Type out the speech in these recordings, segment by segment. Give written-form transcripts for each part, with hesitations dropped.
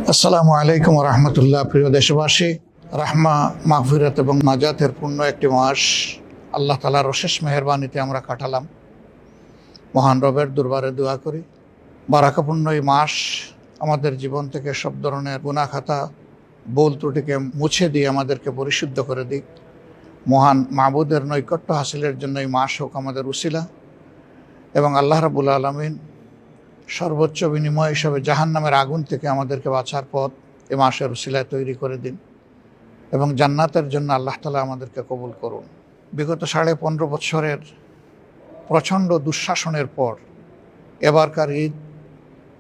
আসসালামু আলাইকুম রহমতুল্লাহ। প্রিয় দেশবাসী, রাহমা, মাগফিরাত এবং নাজাতের পূর্ণ একটি মাস আল্লাহ তাআলার অশেষ মেহেরবানিতে আমরা কাটালাম। মহান রবের দরবারে দোয়া করি বারাকাপূর্ণ এই মাস আমাদের জীবন থেকে সব ধরনের গুনাহ খাতা, ভুল ত্রুটিকে মুছে দিয়ে আমাদেরকে পরিশুদ্ধ করে দিক। মহান মাবুদের নৈকট্য হাসিলের জন্য এই মাস হোক আমাদের উসিলা, এবং আল্লাহ রাব্বুল আলামিন সর্বোচ্চ বিনিময় হিসাবে জাহান্নামের আগুন থেকে আমাদেরকে বাঁচার পথ এ মাসের উসিলায় তৈরি করে দিন, এবং জান্নাতের জন্য আল্লাহ তাআলা আমাদেরকে কবুল করুন। বিগত 15.5 বছরের প্রচণ্ড দুঃশাসনের পর এবারকার ঈদ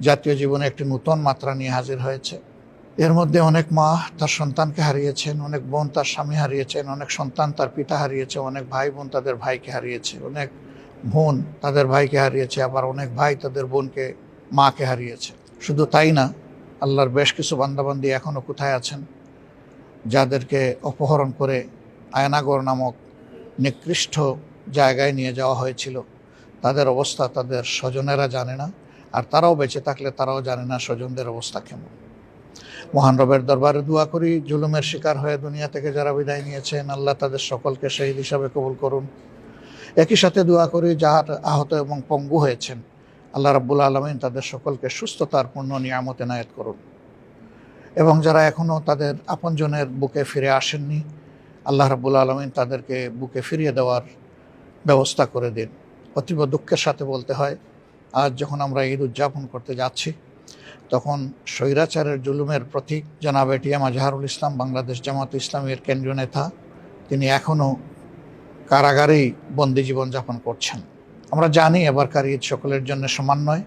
জাতীয় জীবনে একটি নূতন মাত্রা নিয়ে হাজির হয়েছে। এর মধ্যে অনেক মা তার সন্তানকে হারিয়েছেন, অনেক বোন তার স্বামী হারিয়েছেন, অনেক সন্তান তার পিতা হারিয়েছে, অনেক ভাই বোন তাদের ভাইকে হারিয়েছে, অনেক বোন তাদের ভাইকে হারিয়েছে, আবার অনেক ভাই তাদের বোনকে, মাকে হারিয়েছে। শুধু তাই না, আল্লাহর বেশ কিছু বান্দাবান্দি এখনও কোথায় আছেন যাদেরকে অপহরণ করে আয়নাগর নামক নিকৃষ্ট জায়গায় নিয়ে যাওয়া হয়েছিল। তাদের অবস্থা তাদের স্বজনেরা জানে না, আর তারাও বেঁচে থাকলে তারাও জানে না স্বজনদের অবস্থা কেমন। মহান রবের দরবারে দোয়া করি জুলুমের শিকার হয়ে দুনিয়া থেকে যারা বিদায় নিয়েছেন, আল্লাহ তাদের সকলকে শহীদ হিসাবে কবুল করুন। একই সাথে দোয়া করি যারা আহত এবং পঙ্গু হয়েছেন, আল্লাহ রাব্বুল আলামিন তাদের সকলকে সুস্থতার পূর্ণ নিয়ামত এনায়েত করুন। এবং যারা এখনও তাদের আপনজনের বুকে ফিরে আসেননি, আল্লাহ রাব্বুল আলামিন তাদেরকে বুকে ফিরিয়ে দেওয়ার ব্যবস্থা করে দিন। অতীব দুঃখের সাথে বলতে হয়, আজ যখন আমরা ঈদ উদযাপন করতে যাচ্ছি, তখন স্বৈরাচারের জুলুমের প্রতীক জনাব এটিএম আজহারুল ইসলাম, বাংলাদেশ জামাত ইসলামীর কেন্দ্রীয় নেতা, তিনি এখনও কারাগারেই বন্দি জীবনযাপন করছেন। আমরা জানি এবারকার ঈদ সকলের জন্য সমান নয়,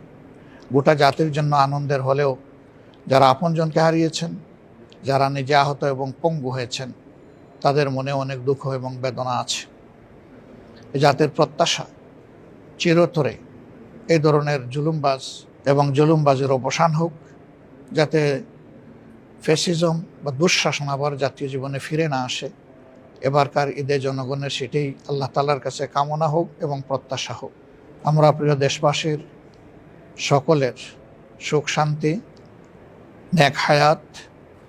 গোটা জাতির জন্য আনন্দের হলেও যারা আপনজনকে হারিয়েছেন, যারা নিজে আহত এবং পঙ্গু হয়েছেন, তাদের মনে অনেক দুঃখ এবং বেদনা আছে। এই জাতির প্রত্যাশা চিরতরে এই ধরনের জুলুমবাজ এবং জুলুমবাজের অবসান হোক, যাতে ফ্যাসিজম বা দুঃশাসন আবার জাতীয় জীবনে ফিরে না আসে। এবারকার ঈদে জনগণের সেটাই আল্লাহ তাআলার কাছে কামনা হোক এবং প্রত্যাশা হোক। আমরা প্রিয় দেশবাসীর সকলের সুখ শান্তি, নেক হায়াত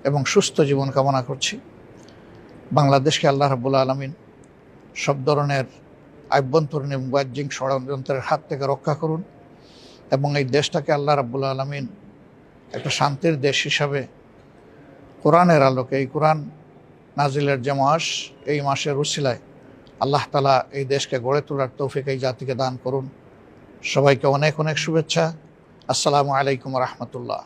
এবং সুস্থ জীবন কামনা করছি। বাংলাদেশকে আল্লাহ রাব্বুল আলামিন সব ধরনের আভ্যন্তরীণ এবং বাহ্যিক ষড়যন্ত্রের হাত থেকে রক্ষা করুন, এবং এই দেশটাকে আল্লাহ রাব্বুল আলামিন একটা শান্তির দেশ হিসাবে কোরআনের আলোকে, এই কোরআন নাজিলের যে মাস, এই মাসের উসিলায় আল্লাহ তাআলা এই দেশকে গড়ে তোলার তৌফিক এই জাতিকে দান করুন। সবাইকে অনেক অনেক শুভেচ্ছা। আসসালামু আলাইকুম রহমতুল্লাহ।